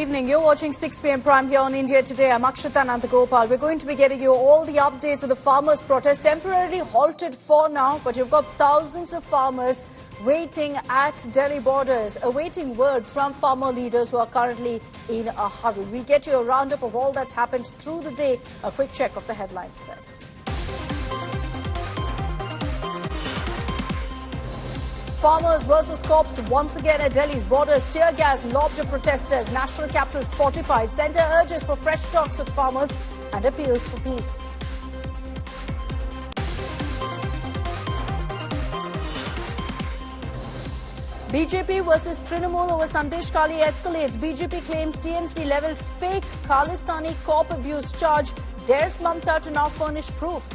evening. You're watching 6 p.m. Prime here on India Today. I'm Akshita and Nandgopal. We're going to be getting you all the updates of the farmers' protest, temporarily halted for now, but you've got thousands of farmers waiting at Delhi borders, awaiting word from farmer leaders who are currently in a hurry. We'll get you a roundup of all that's happened through the day. A quick check of the headlines first. Farmers versus cops once again at Delhi's borders. Tear gas lobbed at protesters. National capital fortified. Centre urges for fresh talks with farmers and appeals for peace. BJP versus Trinamool over Sandesh Kali escalates. BJP claims TMC leveled fake Khalistani cop abuse charge. Dares Mamta to now furnish proof.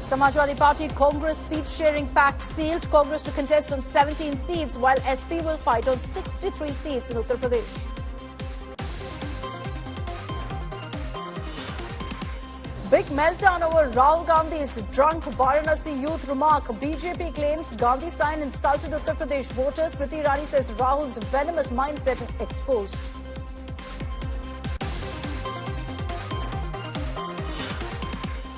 Samajwadi Party Congress seat-sharing pact sealed. Congress to contest on 17 seats, while SP will fight on 63 seats in Uttar Pradesh. Big meltdown over Rahul Gandhi's drunk Varanasi youth remark. BJP claims Gandhi sign insulted Uttar Pradesh voters. Priti Irani says Rahul's venomous mindset exposed.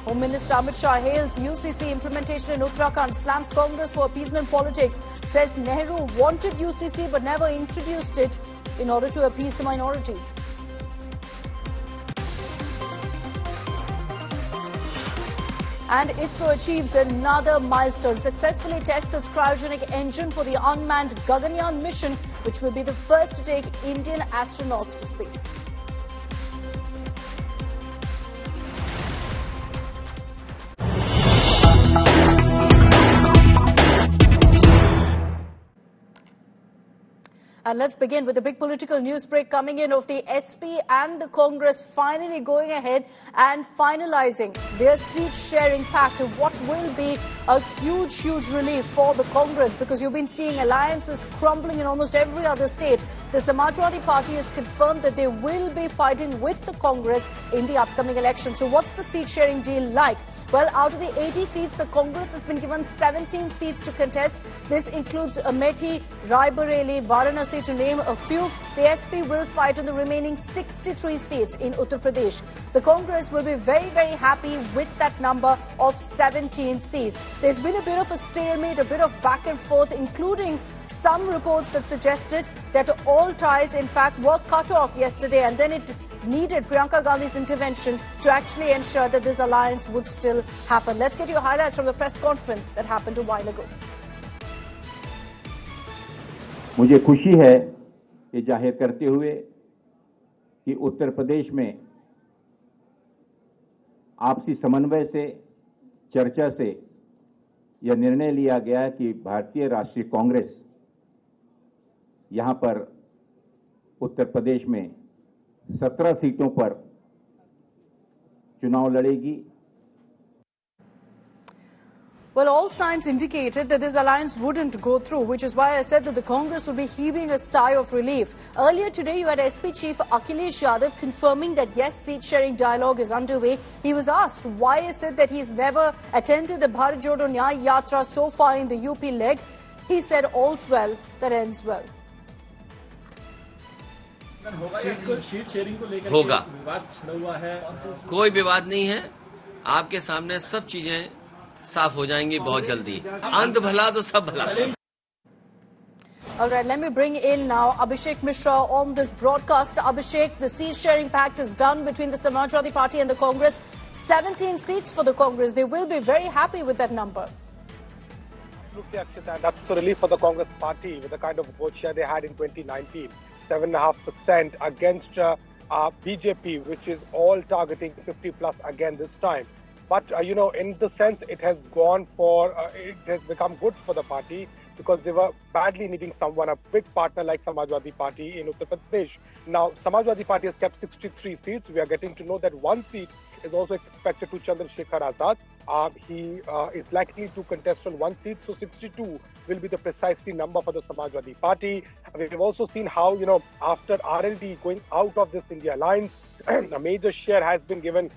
Home Minister Amit Shah hails UCC implementation in Uttarakhand, slams Congress for appeasement politics, says Nehru wanted UCC but never introduced it in order to appease the minority. And ISRO achieves another milestone, successfully tests its cryogenic engine for the unmanned Gaganyaan mission, which will be the first to take Indian astronauts to space. And let's begin with the big political news break coming in of the SP and the Congress finally going ahead and finalizing their seat-sharing pact, what will be a huge relief for the Congress, because you've been seeing alliances crumbling in almost every other state. The Samajwadi Party has confirmed that they will be fighting with the Congress in the upcoming election. So what's the seat-sharing deal like? Well, out of the 80 seats, the Congress has been given 17 seats to contest. This includes Amethi, Rae Bareli, Varanasi, to name a few. The SP will fight on the remaining 63 seats in Uttar Pradesh. The Congress will be very happy with that number of 17 seats. There's been a bit of a stalemate, a bit of back and forth, including some reports that suggested that all ties, in fact, were cut off yesterday, and then it needed Priyanka Gandhi's intervention to actually ensure that this alliance would still happen. Let's get you highlights from the press conference that happened a while ago. मुझे खुशी है ये जाहिर करते हुए कि उत्तर प्रदेश में आपसी समन्वय से, चर्चा से यह निर्णय लिया गया है कि भारतीय राष्ट्रीय कांग्रेस यहां पर उत्तर प्रदेश में 17 सीटों पर चुनाव लड़ेगी. Well, all signs indicated that this alliance wouldn't go through, which is why I said that the Congress would be heaving a sigh of relief. Earlier today, you had SP Chief Akhilesh Yadav confirming that yes, seat-sharing dialogue is underway. He was asked why is it that he's never attended the Bharat Jodo Nyay Yatra so far in the UP leg. He said all's well that ends well. Seat sharing को लेकर होगा, विवाद छिड़ा हुआ है. कोई विवाद नहीं है. आपके सामने सब चीजें साफ हो जाएंगी बहुत जल्दी. अंत भला तो सब भला. All right, let me bring in now Abhishek Mishra on this broadcast. Abhishek, the seat-sharing pact is done between the Samajwadi Party and the Congress. 17 seats for the Congress. They will be very happy with that number. Absolutely, Akshita, and that's the relief for the Congress Party with the kind of vote share they had in 2019. 7.5% against BJP, which is all targeting 50 plus again this time. But, in the sense, it has gone for, it has become good for the party because they were badly needing someone, a big partner like Samajwadi Party in Uttar Pradesh. Now, Samajwadi Party has kept 63 seats. We are getting to know that one seat is also expected to Chandrasekhar Azad. He is likely to contest on one seat, so 62 will be the precisely number for the Samajwadi Party. We've also seen how, after RLD going out of this India alliance, a major share has been given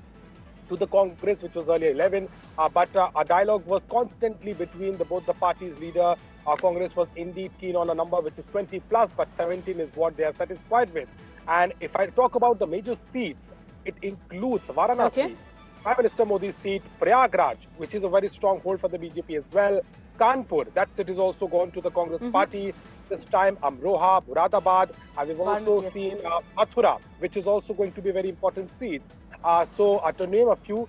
to the Congress, which was earlier 11. But a dialogue was constantly between both the parties' leader. Congress was indeed keen on a number which is 20 plus, but 17 is what they are satisfied with. And if I talk about the major seats, it includes Varanasi, Prime Minister Modi's seat, Prayagraj, which is a very strong hold for the BJP as well, Kanpur, that seat is also gone to the Congress party. This time Amroha, Muradabad, and we've also seen Mathura, which is also going to be a very important seat. So to name a few,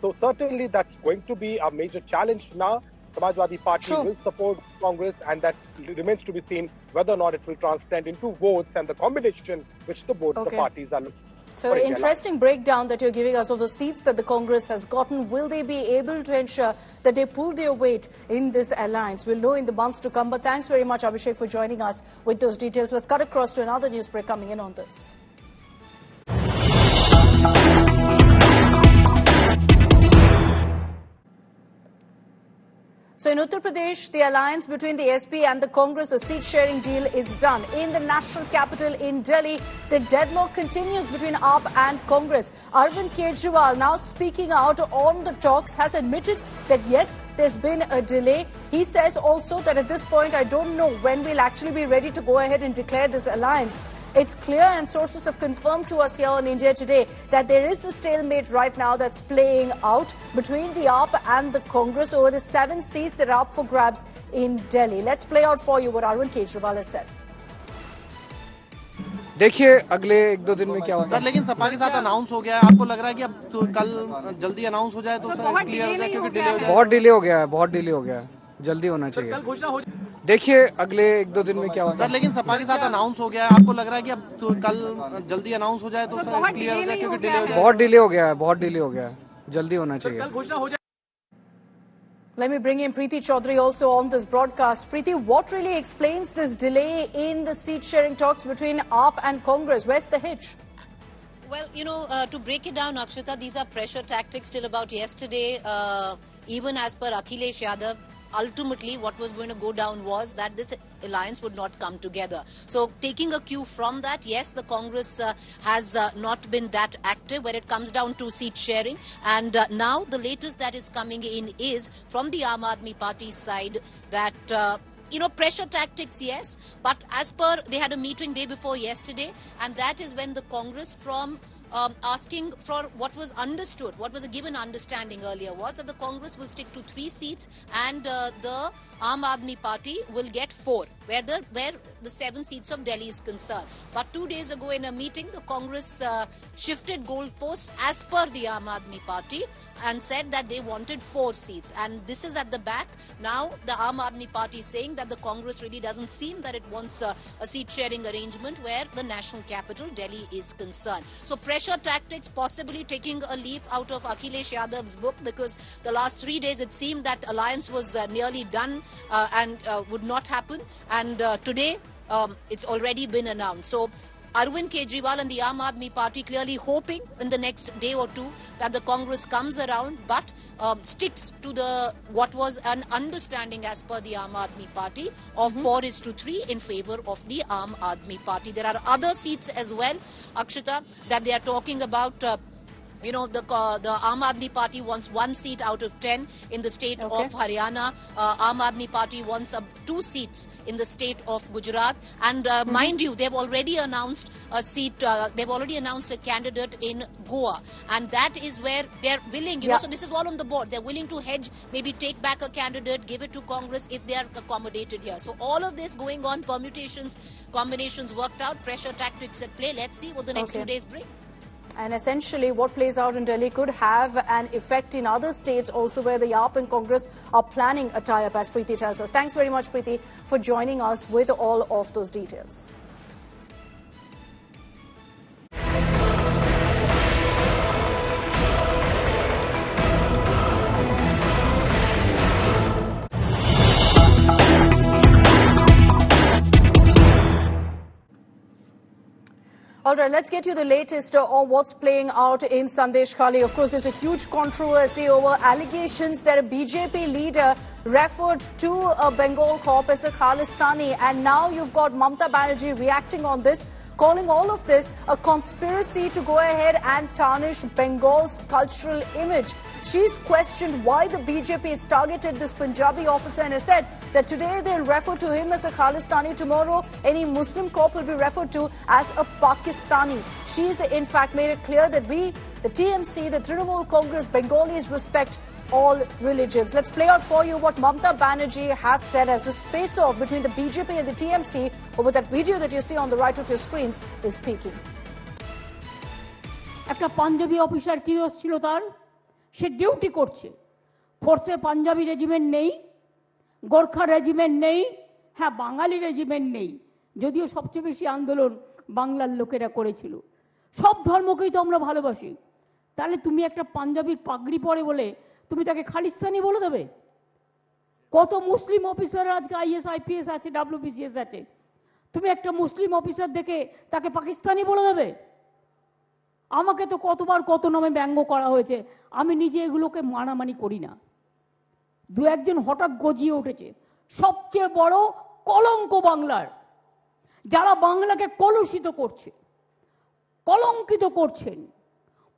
so certainly that's going to be a major challenge now. Samajwadi Party will support Congress, and that remains to be seen whether or not it will transcend into votes and the combination which both the parties are looking. So interesting breakdown that you're giving us of the seats that the Congress has gotten. Will they be able to ensure that they pull their weight in this alliance? We'll know in the months to come. But thanks very much, Abhishek, for joining us with those details. Let's cut across to another news break coming in on this. So in Uttar Pradesh, the alliance between the SP and the Congress, a seat-sharing deal is done. In the national capital in Delhi, the deadlock continues between AAP and Congress. Arvind Kejriwal, now speaking out on the talks, has admitted that yes, there's been a delay. He says also that at this point, I don't know when we'll actually be ready to go ahead and declare this alliance. It's clear, and sources have confirmed to us here on India Today, that there is a stalemate right now that's playing out between the AAP and the Congress over the 7 seats that are up for grabs in Delhi. Let's play out for you what Arvind Kejriwal has said. देखिए अगले 1-2 दिन में क्या होगा sir, लेकिन सपा के साथ announce हो गया है, आपको लग रहा है कि अब तो कल जल्दी अनाउंस हो जाए तो सर क्लियर हो जाए, क्योंकि डिले हो जाए, बहुत डिले हो गया है, जल्दी होना चाहिए। देखिए अगले 1-2 दिन में क्या होगा सर, लेकिन सपा के साथ अनाउंस हो गया है, आपको लग रहा है कि अब तो कल जल्दी अनाउंस हो जाए तो सर क्लियर हो जाए, क्योंकि डिले हो जाए, बहुत डिले हो गया है, जल्दी होना चाहिए। Let me bring in Preeti Chaudhary also on this broadcast. Preeti, what really explains this delay in the seat-sharing talks between AAP and Congress? Where's the hitch? Well, to break it down, Akshita, these are pressure tactics till about yesterday. Even as per Akhilesh Yadav, ultimately what was going to go down was that this alliance would not come together. So taking a cue from that, yes, the Congress has not been that active when it comes down to seat sharing. And now the latest that is coming in is from the Aam Aadmi Party side that pressure tactics, yes, but as per, they had a meeting day before yesterday, and that is when the Congress from asking for what was understood, what was a given understanding earlier was that the Congress will stick to 3 seats and the Aam Aadmi Party will get 4, where the 7 seats of Delhi is concerned. But 2 days ago in a meeting, the Congress shifted goalposts as per the Aam Aadmi Party and said that they wanted 4 seats. And this is at the back. Now the Aam Aadmi Party is saying that the Congress really doesn't seem that it wants a seat-sharing arrangement where the national capital, Delhi, is concerned. So pressure tactics, possibly taking a leaf out of Akhilesh Yadav's book, because the last 3 days it seemed that alliance was nearly done and would not happen. And today it's already been announced. So Arvind Kejriwal and the Aam Aadmi Party clearly hoping in the next day or two that the Congress comes around, but sticks to what was an understanding as per the Aam Aadmi Party of 4:3 in favor of the Aam Aadmi Party. There are other seats as well, Akshita, that they are talking about. The Aam Aadmi Party wants 1 seat out of 10 in the state of Haryana. Aam Aadmi Party wants 2 seats in the state of Gujarat. And mind you, they've already announced a seat. They've already announced a candidate in Goa. And that is where they're willing, so this is all on the board. They're willing to hedge, maybe take back a candidate, give it to Congress if they are accommodated here. So all of this going on, permutations, combinations worked out, pressure tactics at play. Let's see what the next 2 days bring. And essentially what plays out in Delhi could have an effect in other states also, where the AAP and Congress are planning a tie-up, as Preeti tells us. Thanks very much, Preeti, for joining us with all of those details. All right, let's get you the latest on what's playing out in Sandesh Khali. Of course, there's a huge controversy over allegations that a BJP leader referred to a Bengal corp as a Khalistani. And now you've got Mamata Banerjee reacting on this. calling all of this a conspiracy to go ahead and tarnish Bengal's cultural image. She's questioned why the BJP has targeted this Punjabi officer and has said that today they'll refer to him as a Khalistani, tomorrow any Muslim cop will be referred to as a Pakistani. She's in fact made it clear that we, the TMC, the Trinamool Congress Bengalis, respect all religions. Let's play out for you what Mamata Banerjee has said as this face-off between the BJP and the TMC over that video that you see on the right of your screens is peaking. একটা panjabi officer কি ছিল তার সে duty করছে ফোর্সে panjabi regiment নেই Gorkha regiment নেই হ্যাঁ বাঙালি regiment নেই যদিও সবচেয়ে বেশি আন্দোলন বাংলার লোকেরা করেছিল সব ধর্মকেই তো আমরা ভালোবাসি তাহলে তুমি একটা পাঞ্জাবির পাগড়ি পরে বলে তুমি তাকে খালিস্তানি বলে দেবে কত মুসলিম অফিসার আজকে আইএস আইপিএস আছে ডব্লিউবিসিএস আছে তুমি একটা মুসলিম অফিসার দেখে তাকে পাকিস্তানি বলে দেবে আমাকে তো কতবার কত নামে ব্যঙ্গ করা হয়েছে আমি নিজে এগুলোকে মানামানি করি না দু একজন হঠাৎ গজিয়ে উঠেছে সবচেয়ে বড় কলঙ্ক বাংলার যারা বাংলাকে কলুষিত করছে কলঙ্কিত করছেন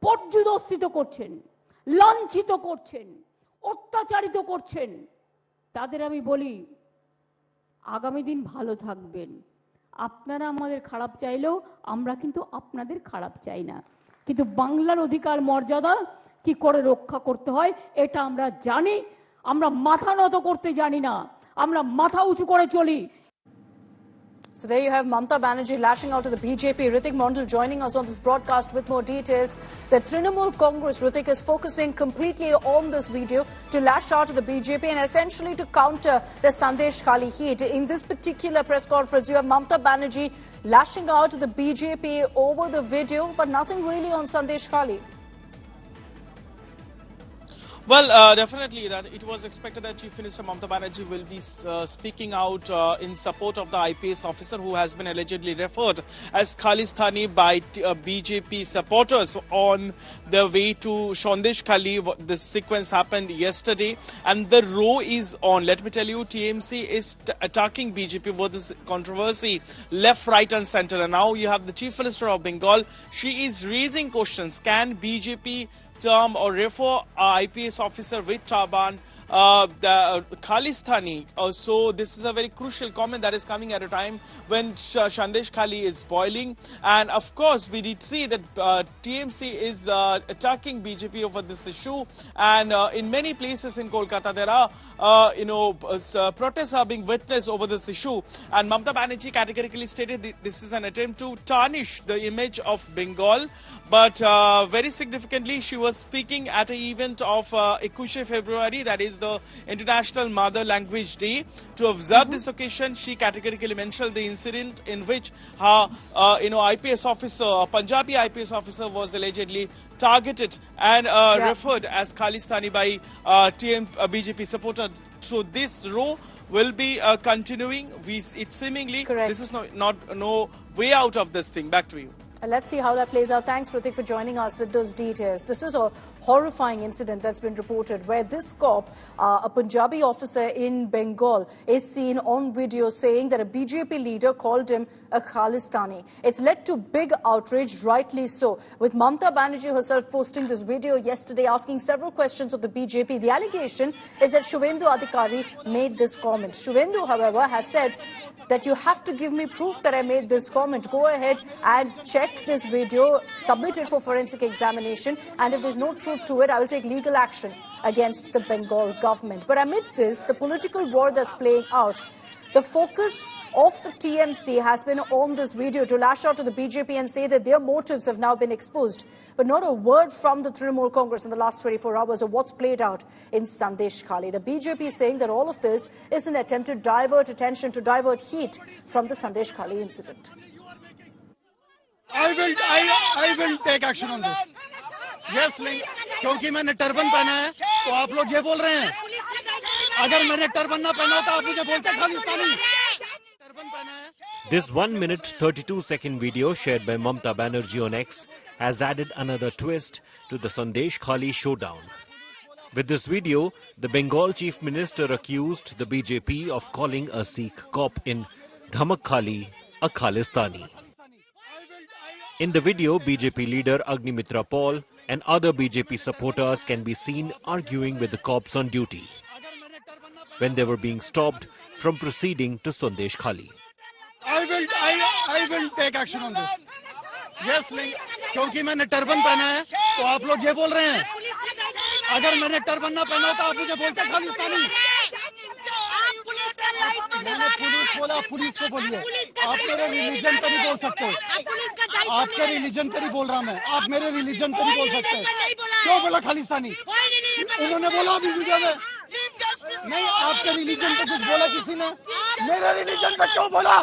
পর্যুদস্তিত করছেন লাঞ্ছিত করছেন অত্যাচারিত করছেন তাদের আমি বলি আগামী দিন ভালো থাকবেন আপনারা আমাদের খারাপ চাইলেও আমরা কিন্তু আপনাদের খারাপ চাই না কিন্তু বাংলার অধিকার মর্যাদা কি করে রক্ষা করতে হয় এটা আমরা জানি আমরা মাথা নত করতে জানি না আমরা মাথা উঁচু করে চলি So there you have Mamata Banerjee lashing out to the BJP. Ritik Mondal joining us on this broadcast with more details. The Trinamool Congress, Ritik, is focusing completely on this video to lash out to the BJP and essentially to counter the Sandesh Khali heat. In this particular press conference, you have Mamata Banerjee lashing out to the BJP over the video, but nothing really on Sandesh Khali. Well, definitely that it was expected that Chief Minister Mamata Banerjee will be speaking out in support of the IPS officer who has been allegedly referred as Khalistani by BJP supporters on their way to Sandesh Khali. This sequence happened yesterday and the row is on. Let me tell you, TMC is attacking BJP over this controversy left, right and centre. And now you have the Chief Minister of Bengal. She is raising questions. Can BJP term or refer IPS officer with turban the Khalistani? So this is a very crucial comment that is coming at a time when Sandesh Khali is boiling, and of course we did see that TMC is attacking BJP over this issue, and in many places in Kolkata there are protests are being witnessed over this issue, and Mamata Banerjee categorically stated that this is an attempt to tarnish the image of Bengal. But very significantly, she was speaking at an event of 21 February, that is the International Mother Language Day. To observe this occasion, she categorically mentioned the incident in which her, IPS officer, a Punjabi IPS officer, was allegedly targeted and referred as Khalistani by BJP supporter. So this row will be continuing. It's seemingly Correct. This is no way out of this thing. Back to you. Let's see how that plays out. Thanks, Ritik, for joining us with those details. This is a horrifying incident that's been reported where this cop, a Punjabi officer in Bengal, is seen on video saying that a BJP leader called him a Khalistani. It's led to big outrage, rightly so, with Mamata Banerjee herself posting this video yesterday asking several questions of the BJP. The allegation is that Shuvendu Adhikari made this comment. Shuvendu, however, has said that you have to give me proof that I made this comment. Go ahead and check this video, submit it for forensic examination, and if there's no truth to it, I will take legal action against the Bengal government. But amid this, the political war that's playing out, the focus of the TMC has been on this video to lash out to the BJP and say that their motives have now been exposed. But not a word from the Trinamool Congress in the last 24 hours of what's played out in Sandesh Khali. The BJP is saying that all of this is an attempt to divert attention, to divert heat from the Sandesh Khali incident. I will take action on this. Yes, क्योंकि मैंने turban पहना है तो आप लोग ये बोल रहे हैं अगर मैंने टर्बन ना पहना तो आप मुझे बोलते खालिस्तानी टर्बन पहना है. This 1 minute 32-second video shared by Mamata Banerjee on X has added another twist to the Sandesh Khali showdown. With this video, the Bengal Chief Minister accused the BJP of calling a Sikh cop in Dhamak Khali a Khalistani. In the video, BJP leader Agnimitra Paul and other BJP supporters can be seen arguing with the cops on duty when they were being stopped from proceeding to Sandesh Khali. I will take action on this. Yes, क्योंकि मैंने turban पहना है तो आप लोग ये बोल रहे हैं अगर मैंने टर्बन ना पहना तो आप मुझे बोलते खालिस्तानी मैंने पुलिस बोला पुलिस को बोलिए आप मेरे रिलीजन पर नहीं बोल सकते आपके रिलीजन पर ही बोल रहा मैं आप मेरे रिलीजन पर नहीं बोल सकते क्यों बोला खालिस्तानी उन्होंने बोला अभी वीडियो में नहीं आपके रिलीजन पे कुछ बोला किसी ने मेरे रिलीजन पे क्यों बोला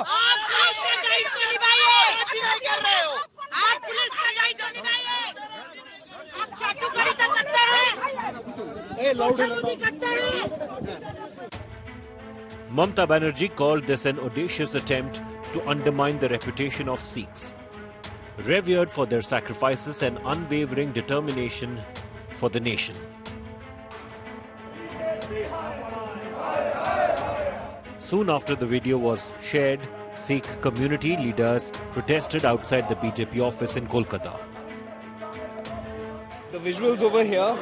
Mamata Banerjee called this an audacious attempt to undermine the reputation of Sikhs, revered for their sacrifices and unwavering determination for the nation. Soon after the video was shared, Sikh community leaders protested outside the BJP office in Kolkata. The visuals over here,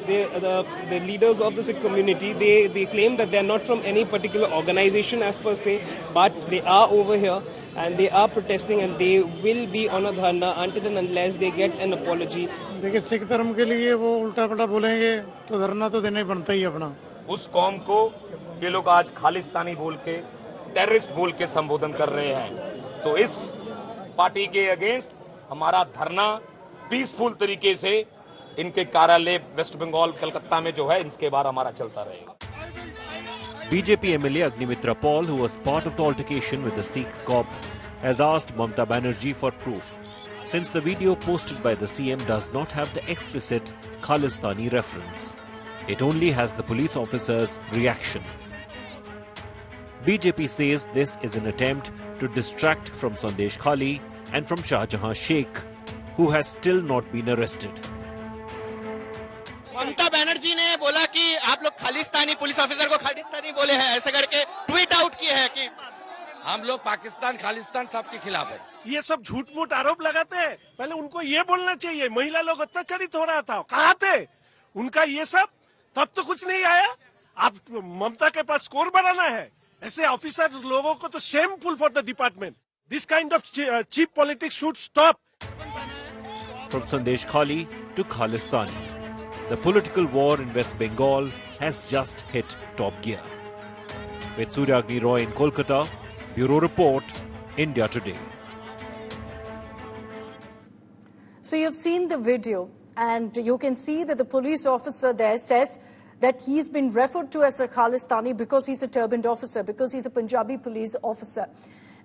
the leaders of the Sikh community, they claim that they are not from any particular organization as per se, but they are over here and they are protesting and they will be on a dharna until and unless they get an apology. देखिए सिख धर्म के लिए वो उल्टा पल्टा बोलेंगे तो धरना तो देना ही बनता ही अपना उस कौम को ये लोग आज खालिस्तानी बोल के टेररिस्ट बोल के संबोधन कर रहे हैं तो इस पार्टी के अगेंस्ट हमारा धरना पीसफुल तरीके से इनके कार्यालय वेस्ट बंगाल कलकत्ता में जो है इसके बार हमारा चलता रहेगा BJP MLA Agnimitra Paul, who was part of the altercation with the Sikh cop, has asked Mamata Banerjee for proof, since the video posted by the CM does not have the explicit Khalistani reference. It only has the police officer's reaction. BJP says this is an attempt to distract from Sandesh Khali and from Shahjahan Sheikh, who has still not been arrested. Mamata Banerjee ने बोला कि आप लोग Khalistani police officer को खालिस्तानी बोले हैं ऐसे करके ट्वीट आउट किए हैं कि हम लोग पाकिस्तान खालिस्तान सब के खिलाफ है ये सब झूठ मूठ आरोप लगाते हैं पहले उनको ये बोलना चाहिए महिला लोग अत्याचारित हो रहा था कहाँ थे उनका ये सब तब तो कुछ नहीं आया आप ममता के पास स्कोर बनाना है ऐसे ऑफिसर लोगों को तो shameful for the department this kind of cheap politics should stop From Sandesh Khali to Khalistani, the political war in West Bengal has just hit top gear. With Suryagni Roy in Kolkata, Bureau Report, India Today. So you've seen the video and you can see that the police officer there says that he's been referred to as a Khalistani because he's a turbaned officer, because he's a Punjabi police officer.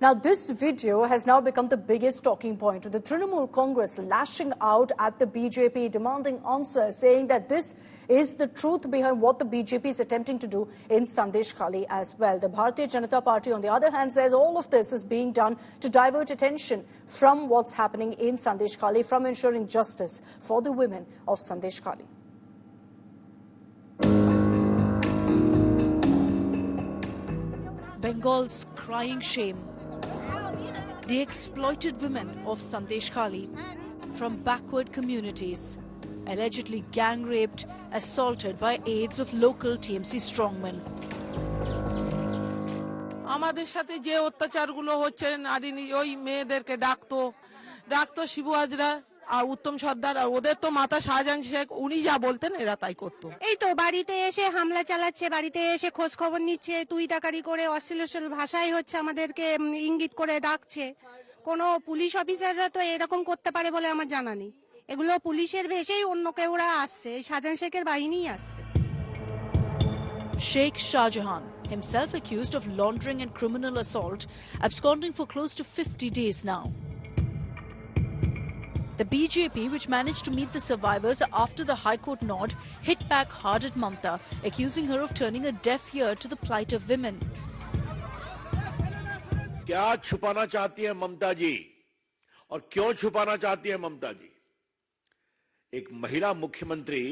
Now, this video has now become the biggest talking point, with the Trinamool Congress lashing out at the BJP, demanding answers, saying that this is the truth behind what the BJP is attempting to do in Sandesh Khali as well. The Bharatiya Janata Party, on the other hand, says all of this is being done to divert attention from what's happening in Sandesh Khali, from ensuring justice for the women of Sandesh Khali. Bengal's crying shame. The exploited women of Sandesh Khali from backward communities, allegedly gang raped, assaulted by aides of local TMC strongmen. আমাদের সাথে যে অত্যাচারগুলো হচ্ছে নারী ওই মেয়েদেরকে ডাকতো শিবু হাজরা আর উত্তম সর্দার আর ওদের তো মাতা শাহজাহান শেখ উনি যা বলতেন এরা তাই করতো এই তো বাড়িতে এসে হামলা চালাচ্ছে বাড়িতে এসে খোঁজ খবর নিচ্ছে তুই টাকারি করে অশ্লীল ভাষায় হচ্ছে আমাদেরকে ইঙ্গিত করে ডাকছে কোনো পুলিশ অফিসাররা তো এরকম করতে পারে বলে আমার জানা নেই এগুলো পুলিশের ভেষেই অন্য কেউরা আসছে শাহজাহান শেখের বাহিনীই আসছে Sheikh Shahjahan, himself accused of laundering and criminal assault, absconding for close to 50 days now. The BJP, which managed to meet the survivors after the High Court nod, hit back hard at Mamata, accusing her of turning a deaf ear to the plight of women. क्या छुपाना चाहती है ममता जी और क्यों छुपाना चाहती है ममता जी एक महिला मुख्यमंत्री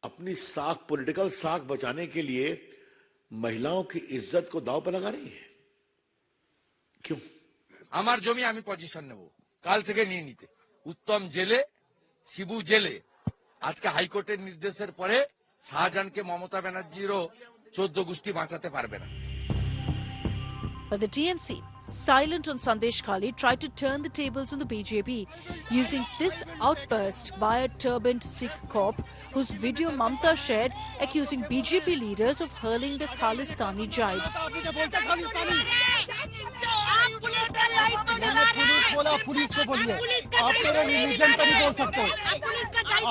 अपनी साख पॉलिटिकल साख बचाने के लिए महिलाओं की इज्जत को दांव पर लगा रही है क्यों আমার জমি আমি পজিশন নেব, কাল থেকে নিয়ে নিতে। উত্তম জেলে, শিবু জেলে। আজকে হাইকোর্টের নির্দেশের পরে শাহজাহানকে মমতা ব্যানার্জিরও 14 গোষ্ঠী বাঁচাতে পারবে না। But the TMC, silent on Sandesh Khali, tried to turn the tables on the BJP using this outburst by a turbaned Sikh cop whose video Mamta shared accusing BJP leaders of hurling the Khalistani jibe. Police को बोलिए, आप मेरे religion पर ही बोल सकते हो,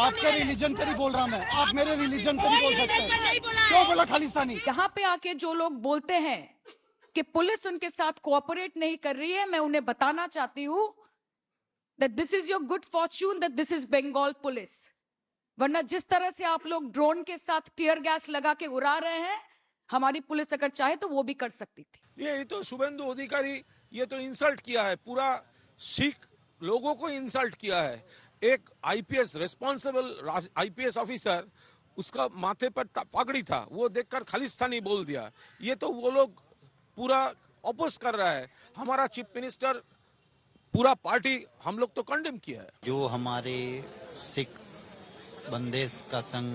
आपके religion पर ही बोल रहा मैं, आप मेरे रिलीजन पर ही बोल सकते हैं, क्यों बोला खालिस्तानी? यहाँ पे आके जो लोग बोलते हैं कि पुलिस उनके साथ कोऑपरेट नहीं कर रही है, मैं उन्हें बताना चाहती हूँ that this is your good fortune that this is Bengal police, वरना जिस तरह से आप लोग ड्रोन के साथ टीयर गैस लगा के उड़ा रहे हैं, हमारी पुलिस अगर चाहे तो वो भी कर सकती थी। ये तो शुभेंदु अधिकारी ये तो इंसल्ट किया है, पूरा सिख लोगों को इंसल्ट किया है। एक आईपीएस रिस्पॉन्सिबल आईपीएस ऑफिसर, उसका माथे पर पगड़ी था, वो देखकर खालिस्तानी बोल दिया। ये तो वो लोग पूरा अपोज कर रहा है। हमारा चीफ मिनिस्टर, पूरा पार्टी, हम लोग तो कंडेम किया है। जो हमारे सिख बंदे का संग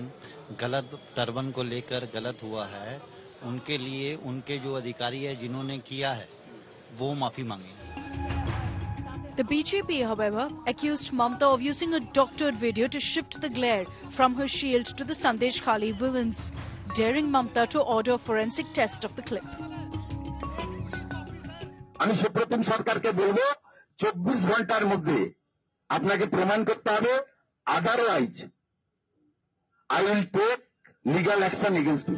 गलत टर्बन को लेकर गलत हुआ है, उनके लिए उनके जो अधिकारी है जिन्होंने किया है वो माफी मांगे। The BJP, however, accused Mamta of using a doctored video to shift the glare from her shield to the Sandesh Khali villains, daring Mamta to order a forensic test of the clip. আমি supreme সরকারকে বলবো 24 ঘন্টার মধ্যে আপনাকে প্রমাণ করতে হবে, otherwise I will take legal action against you.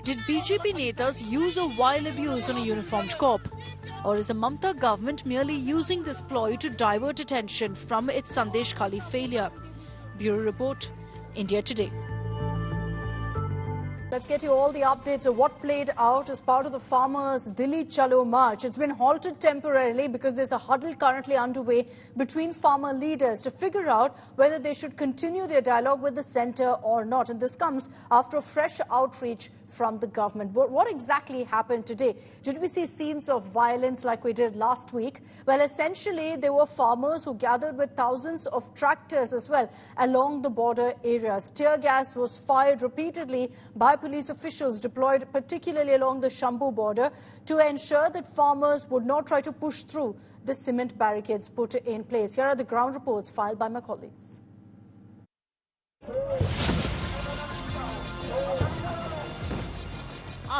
Did BJP netas use a vile abuse on a uniformed cop? Or is the Mamta government merely using this ploy to divert attention from its Sandesh Khali failure? Bureau Report, India Today. Let's get you all the updates of what played out as part of the farmers' Dilli Chalo march. It's been halted temporarily because there's a huddle currently underway between farmer leaders to figure out whether they should continue their dialogue with the centre or not. And this comes after a fresh outreach from the government. But what exactly happened today? Did we see scenes of violence like we did last week? Well, essentially, there were farmers who gathered with thousands of tractors as well along the border areas. Tear gas was fired repeatedly by police officials deployed particularly along the Shambhu border to ensure that farmers would not try to push through the cement barricades put in place. Here are the ground reports filed by my colleagues.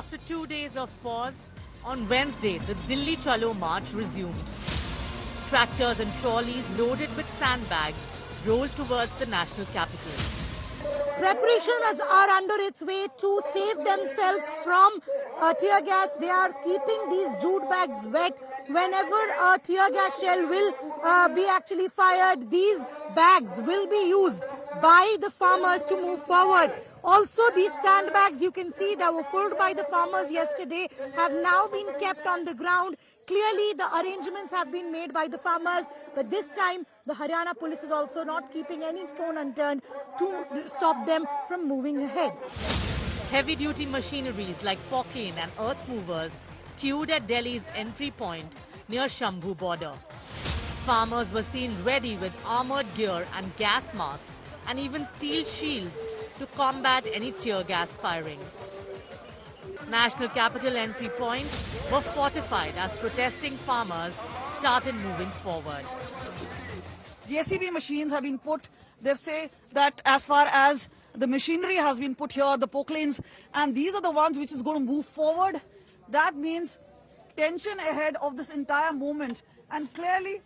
After 2 days of pause, on Wednesday, the Dilli Chalo march resumed. Tractors and trolleys loaded with sandbags rolled towards the national capital. Preparations are under its way to save themselves from tear gas. They are keeping these jute bags wet. Whenever a tear gas shell will be actually fired, these bags will be used by the farmers to move forward. Also, these sandbags you can see that were filled by the farmers yesterday have now been kept on the ground. Clearly, the arrangements have been made by the farmers, but this time the Haryana police is also not keeping any stone unturned to stop them from moving ahead. Heavy-duty machineries like pocklane and earth movers queued at Delhi's entry point near Shambhu border. Farmers were seen ready with armoured gear and gas masks and even steel shields to combat any tear gas firing. National capital entry points were fortified as protesting farmers started moving forward. JCB machines have been put. They say that as far as the machinery has been put here, the pocklanes, and these are the ones which is going to move forward. That means tension ahead of this entire movement. And clearly,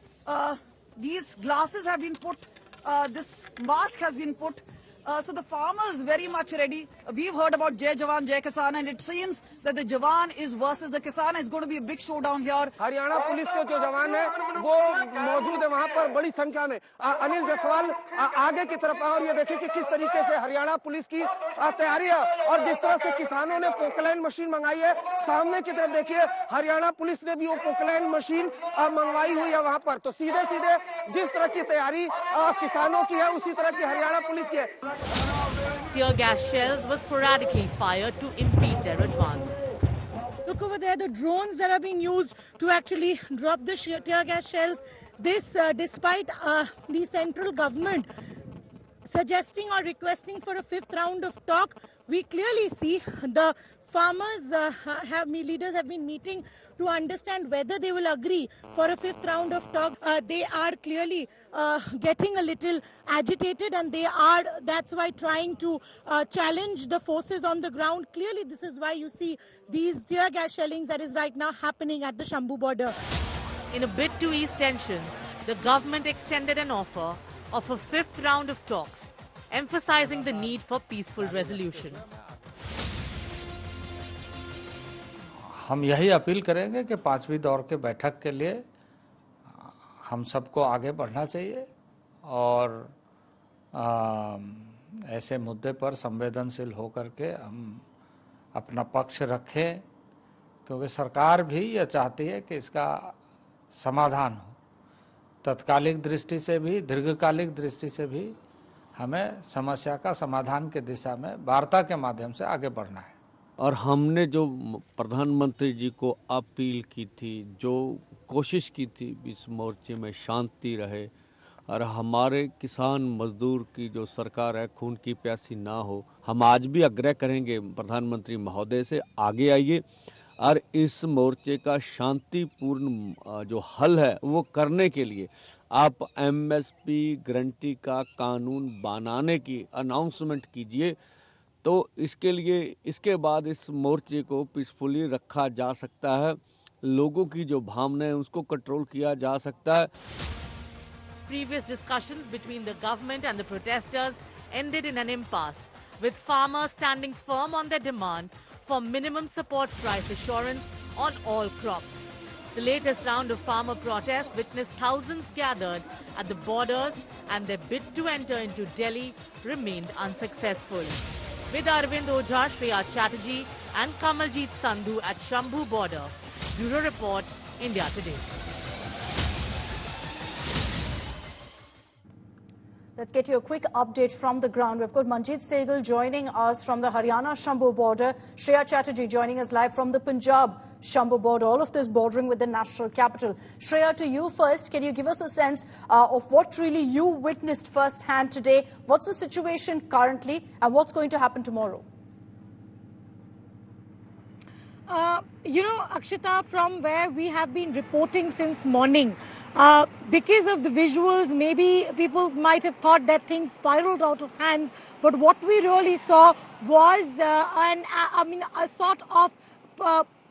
these glasses have been put, this mask has been put. So the farmers very much ready. We've heard about Jai Jawan, Jai Kisan, and it seems that the Jawan is versus the Kisan. It's going to be a big showdown here. Haryana police के जो जवान है वो मौजूद है वहाँ पर बड़ी संख्या में। अनिल जायसवाल आगे की तरफ और ये देखिए कि किस तरीके से हरियाणा पुलिस की तैयारी है और जिस तरह से किसानों ने पोकलाइन मशीन मंगाई है। सामने की तरफ देखिए हरियाणा पुलिस ने भी वो पोकलाइन मशीन मंगवाई हुई है वहाँ पर। तो सीधे सीधे जिस तरह की तैयारी किसानों की है उसी तरह की हरियाणा पुलिस की है। Tear gas shells were sporadically fired to impede their advance. Look over there, the drones that are being used to actually drop the tear gas shells. This, despite the central government suggesting or requesting for a fifth round of talk, we clearly see the farmers leaders have been meeting to understand whether they will agree for a fifth round of talk. They are clearly getting a little agitated, and that's why trying to challenge the forces on the ground. Clearly, this is why you see these tear gas shellings that is right now happening at the Shambhu border. In a bid to ease tensions, the government extended an offer of a fifth round of talks, emphasizing the need for peaceful resolution. हम यही appeal करेंगे कि पांचवी दौर के बैठक के लिए हम सबको आगे बढ़ना चाहिए और ऐसे मुद्दे पर संवेदनशील होकर के हम अपना पक्ष रखें, क्योंकि सरकार भी यह चाहती है कि इसका समाधान हो। तत्कालिक दृष्टि से भी, दीर्घकालिक दृष्टि से भी हमें समस्या का समाधान की दिशा में वार्ता के माध्यम से आगे बढ़ना है। और हमने जो प्रधानमंत्री जी को अपील की थी, जो कोशिश की थी इस मोर्चे में शांति रहे और हमारे किसान मजदूर की जो सरकार है खून की प्यासी ना हो, हम आज भी आग्रह करेंगे प्रधानमंत्री महोदय से, आगे आइए और इस मोर्चे का शांतिपूर्ण जो हल है वो करने के लिए आप एमएसपी गारंटी का कानून बनाने की अनाउंसमेंट कीजिए। तो इसके लिए इसके बाद इस मोर्चे को पीसफुली रखा जा सकता है, लोगों की जो भावना है उसको कंट्रोल किया जा सकता है। Previous discussions between the government and the protesters ended in an impasse, with farmers standing firm on their demand for minimum support price assurance on all crops. The latest round of farmer protests witnessed thousands gathered at the borders, and their bid to enter into Delhi remained unsuccessful. With Arvind Ojha, Shreya Chatterjee and Kamaljeet Sandhu at Shambhu border. Bureau Report, India Today. Let's get you a quick update from the ground. We've got Manjeet Sehgal joining us from the Haryana Shambhu border. Shreya Chatterjee joining us live from the Punjab Shambhu border. All of this bordering with the national capital. Shreya, to you first, can you give us a sense of what really you witnessed firsthand today? What's the situation currently and what's going to happen tomorrow? Akshita, from where we have been reporting since morning, because of the visuals, maybe people might have thought that things spiraled out of hands. But what we really saw was a sort of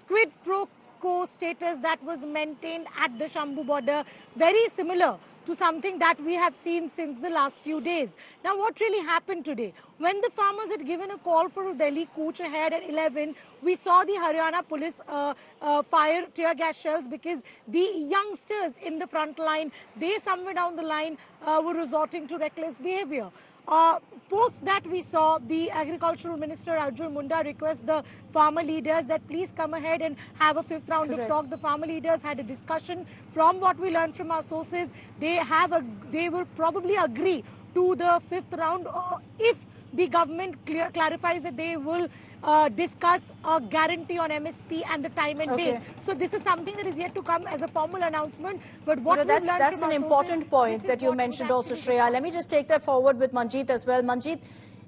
quid pro quo status that was maintained at the Shambhu border, very similar to something that we have seen since the last few days. Now, what really happened today? When the farmers had given a call for a Delhi cooch ahead at 11, we saw the Haryana police fire tear gas shells because the youngsters in the front line, they somewhere down the line were resorting to reckless behavior. Post that, we saw the Agricultural Minister Arjun Munda request the farmer leaders that please come ahead and have a fifth round of talk. The farmer leaders had a discussion. From what we learned from our sources, they will probably agree to the fifth round if the government clarifies that they will discuss a guarantee on MSP and the time and date. So this is something that is yet to come as a formal announcement. But what that's an important point that you mentioned also, Shreya. Let me just take that forward with Manjeet as well. Manjeet,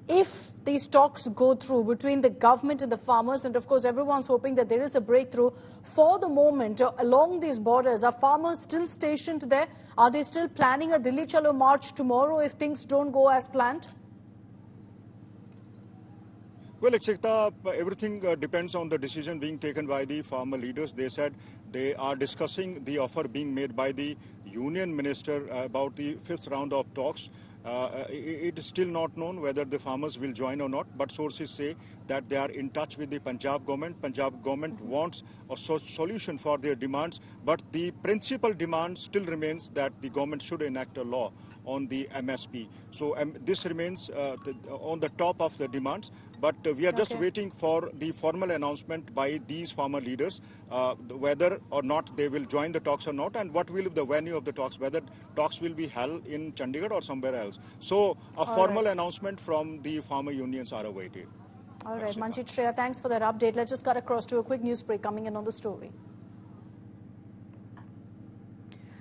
if these talks go through between the government and the farmers, and of course everyone's hoping that there is a breakthrough, for the moment along these borders, are farmers still stationed there? Are they still planning a Delhi Chalo march tomorrow if things don't go as planned? Well, Akshita, everything depends on the decision being taken by the farmer leaders. They said they are discussing the offer being made by the union minister about the fifth round of talks. It is still not known whether the farmers will join or not, but sources say that they are in touch with the Punjab government. Punjab government wants a solution for their demands, but the principal demand still remains that the government should enact a law on the MSP. So this remains on the top of the demands, but we are just waiting for the formal announcement by these farmer leaders whether or not they will join the talks or not, and what will be the venue of the talks, whether talks will be held in Chandigarh or somewhere else. So a formal announcement from the farmer unions are awaited. All right, Manjit, Shreya, thanks for that update. Let's just cut across to a quick news break coming in on the story.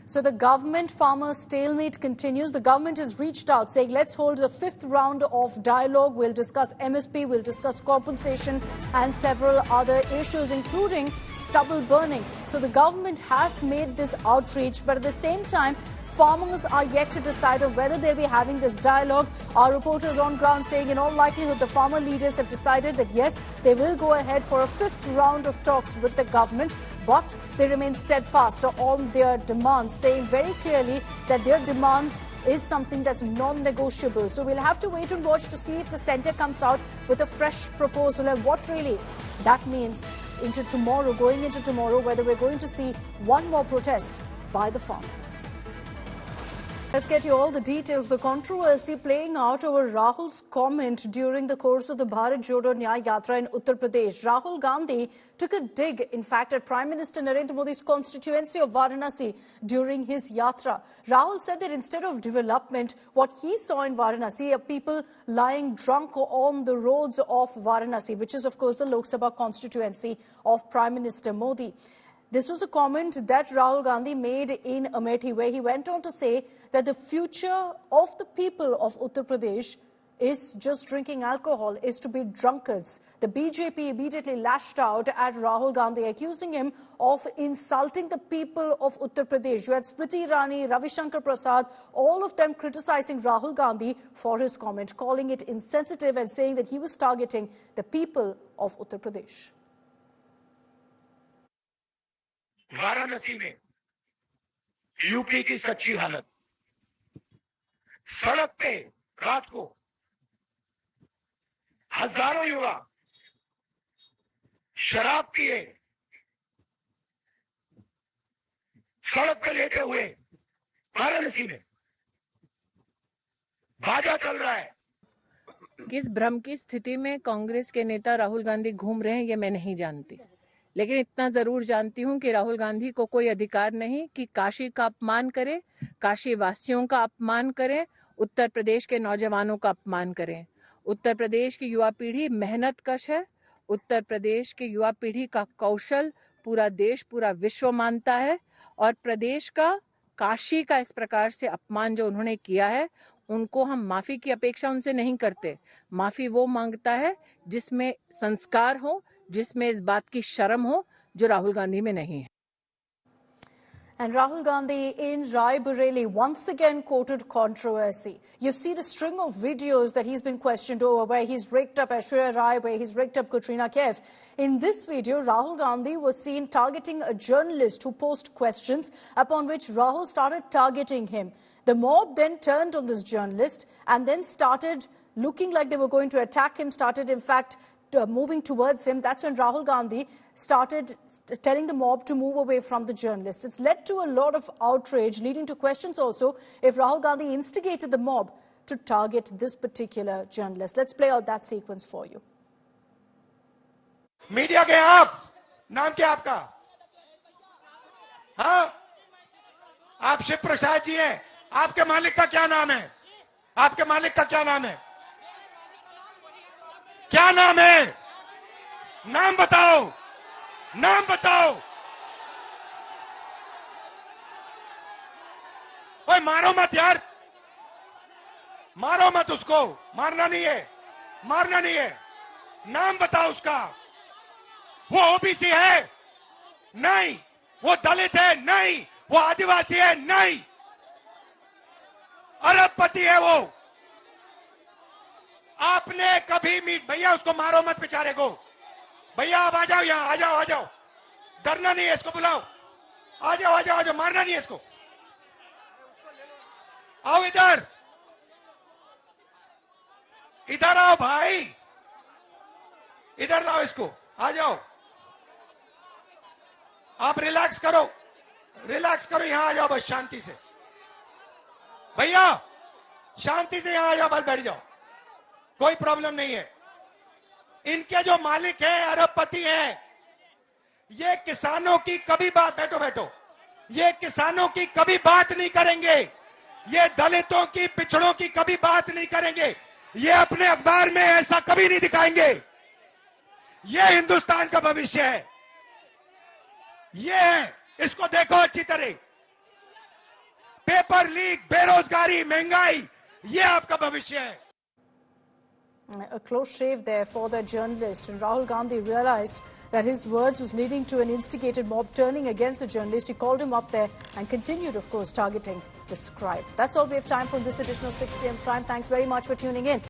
So the government-farmer stalemate continues. The government has reached out saying, let's hold the 5th round of dialogue. We'll discuss MSP, we'll discuss compensation and several other issues, including stubble burning. So the government has made this outreach, but at the same time, farmers are yet to decide on whether they'll be having this dialogue. Our reporters on ground saying in all likelihood the farmer leaders have decided that yes, they will go ahead for a 5th round of talks with the government, but they remain steadfast on their demands, saying very clearly that their demands is something that's non-negotiable. So we'll have to wait and watch to see if the centre comes out with a fresh proposal and what really that means into tomorrow, going into tomorrow, whether we're going to see one more protest by the farmers. Let's get you all the details. The controversy playing out over Rahul's comment during the course of the Bharat Jodo Nyay Yatra in Uttar Pradesh. Rahul Gandhi took a dig, in fact, at Prime Minister Narendra Modi's constituency of Varanasi during his Yatra. Rahul said that instead of development, what he saw in Varanasi are people lying drunk on the roads of Varanasi, which is, of course, the Lok Sabha constituency of Prime Minister Modi. This was a comment that Rahul Gandhi made in Amethi, where he went on to say that the future of the people of Uttar Pradesh is just drinking alcohol, is to be drunkards. The BJP immediately lashed out at Rahul Gandhi, accusing him of insulting the people of Uttar Pradesh. You had Smriti Irani, Ravi Shankar Prasad, all of them criticizing Rahul Gandhi for his comment, calling it insensitive and saying that he was targeting the people of Uttar Pradesh. Varanasi में UP की सच्ची हालत, सड़क पे रात को हजारों युवा शराब पिए सड़क पे लेटे हुए वाराणसी में बाजा चल रहा है। किस भ्रम की स्थिति में कांग्रेस के नेता राहुल गांधी घूम रहे हैं ये मैं नहीं जानती, लेकिन इतना जरूर जानती हूं कि राहुल गांधी को कोई अधिकार नहीं कि काशी का अपमान करें, काशी वासियों का अपमान करें, उत्तर प्रदेश के नौजवानों का अपमान करें। उत्तर प्रदेश की युवा पीढ़ी मेहनत कश है। उत्तर प्रदेश की युवा पीढ़ी का कौशल पूरा देश, पूरा विश्व मानता है और प्रदेश का, काशी का इस प्रकार से अपमान जो उन्होंने किया है, उनको हम माफी की अपेक्षा उनसे नहीं करते। माफी वो मांगता है जिसमें संस्कार हो, जिसमें इस बात की शर्म हो, जो राहुल गांधी में नहीं है। And Rahul Gandhi in Rae Bareli once again quoted controversy. You see the string of videos that he's been questioned over, where he's raked up Aishwarya Rai, where he's raked up Katrina Kaif. In this video, Rahul Gandhi was seen targeting a journalist who posed questions, upon which Rahul started targeting him. The mob then turned on this journalist and then started looking like they were going to attack him, started in fact moving towards him. That's when Rahul Gandhi started telling the mob to move away from the journalist. It's led to a lot of outrage, leading to questions also if Rahul Gandhi instigated the mob to target this particular journalist. Let's play out that sequence for you. Media के आप, नाम क्या आपका? हाँ, आप शिव प्रसाद जी हैं। आपके मालिक का क्या नाम है? आपके मालिक का क्या नाम है? क्या नाम है? नाम बताओ, नाम बताओ। ओए मारो मत यार, मारो मत उसको, मारना नहीं है, मारना नहीं है। नाम बताओ उसका। वो ओबीसी है? नहीं। वो दलित है? नहीं। वो आदिवासी है? नहीं। अरबपति है वो। आपने कभी भैया उसको मारो मत बेचारे को। भैया आप आ जाओ यहाँ, आ जाओ, आ जाओ। डरना नहीं है, इसको बुलाओ। आ जाओ, आ जाओ, आ जाओ, मारना नहीं है इसको। आओ इधर, इधर आओ भाई, इधर लाओ इसको, आ जाओ। आप रिलैक्स करो, रिलैक्स करो, यहां आ जाओ बस शांति से। भैया शांति से यहां आ जाओ, बस बैठ जाओ, कोई प्रॉब्लम नहीं है। इनके जो मालिक हैं, अरबपति हैं, ये किसानों की कभी बात, बैठो बैठो, ये किसानों की कभी बात नहीं करेंगे, ये दलितों की, पिछड़ों की कभी बात नहीं करेंगे, ये अपने अखबार में ऐसा कभी नहीं दिखाएंगे। ये हिंदुस्तान का भविष्य है, ये है, इसको देखो अच्छी तरह। पेपर लीक, बेरोजगारी, महंगाई, ये आपका भविष्य है। A close shave there for the journalist, and Rahul Gandhi realized that his words was leading to an instigated mob turning against the journalist. He called him up there and continued, of course, targeting the scribe. That's all we have time for in this edition of 6 p.m. Prime. Thanks very much for tuning in.